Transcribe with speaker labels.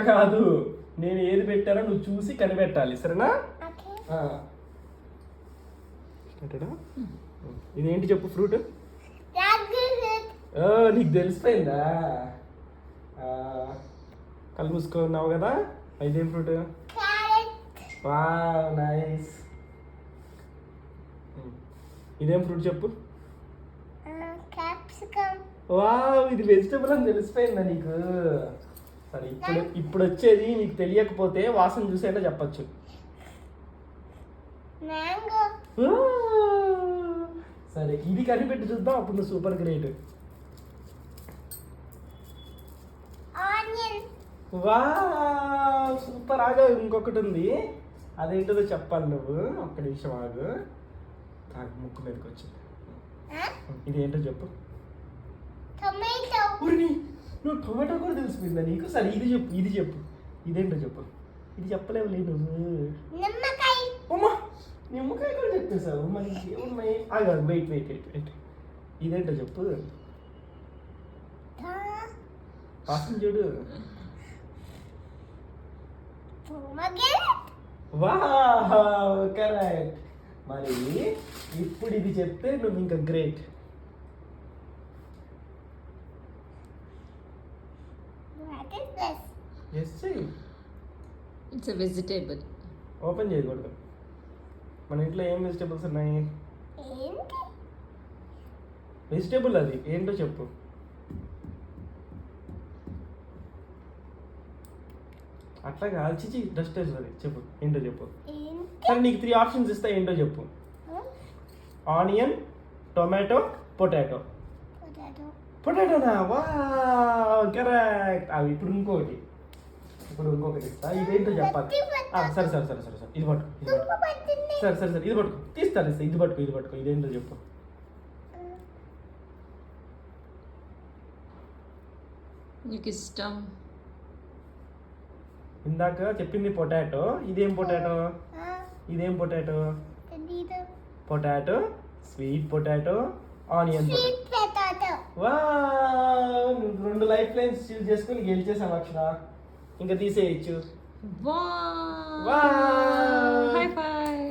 Speaker 1: కాదు, నేను ఏది పెట్టానో నువ్వు చూసి కనిపెట్టాలి, సరేనా? ఇదేంటి చెప్పు ఫ్రూట్. నీకు తెలిసిపోయిందా? కళ్ళు మూసుకున్నావు కదా. ఇదేం ఫ్రూట్? Wow nice. ఇదేం ఫ్రూట్ చెప్పు. వావ్, ఇది వెజిటబుల్ అని తెలిసిపోయిందా నీకు? సరే, ఇప్పుడు వచ్చేది నీకు తెలియకపోతే వాసన చూసైనా చెప్పచ్చు. సరే, ఇది కనిపెట్టి చూద్దాం, అప్పుడు నువ్వు సూపర్ గ్రేట్. Wow super. ఆగా, ఇంకొకటి ఉంది, అదేంటో చెప్పాలి నువ్వు. ఒక్క నిమిషం ఆగు. ముక్కు మీదకి వచ్చింది. ఇదేంటో చెప్పు. నువ్వు టొమాటో కూడా తెలిసిపోయిందా నీకు? సరే, ఇది చెప్పు. ఇదేంటో చెప్పు. ఇది చెప్పలేవు లేదు నువ్వు. అమ్మా, నిమ్మకాయ కూడా చెప్పేసావు. మరి ఏమున్నాయి? ఆగాదు, వెయిట్. ఇదేంటో చెప్పు. వాసన చూడు. Wow correct. మరి ఇప్పుడు ఇది చెప్తే నువ్వు ఇంకా great.
Speaker 2: It's a vegetable.
Speaker 1: Open చేయకూడదు. మన ఇంట్లో ఏం వెజిటేబుల్స్ ఉన్నాయి? వెజిటేబుల్ అది ఏంటో చెప్పు. అట్లా కాల్చి డస్ట్ వేస్తుంది. చెప్పు ఏంటో చెప్పు. సరే, నీకు 3 ఆప్షన్స్ ఇస్తా, ఏంటో చెప్పు. Onion, tomato, potato. పొటాటోనా? వా కరెక్ట్. అవి ఇప్పుడు ఇంకొకటి ఇస్తా. ఇదేంటో చెప్పాలి. సరే, ఇది పట్టుకో. సరే, ఇది పట్టుకో. తీస్తాను. ఇది పట్టుకో. ఇదేంటో చెప్పు.
Speaker 2: నీకు ఇష్టం.
Speaker 1: ఇందాక చెప్పింది పొటాటో. ఇదేం potato? Potato, sweet potato, onion potato. Wow, 2 life lines choose చేసుకుని గెలిచేసాం అక్షర. ఇంకా తీసేయచ్చు.
Speaker 2: Wow, high five.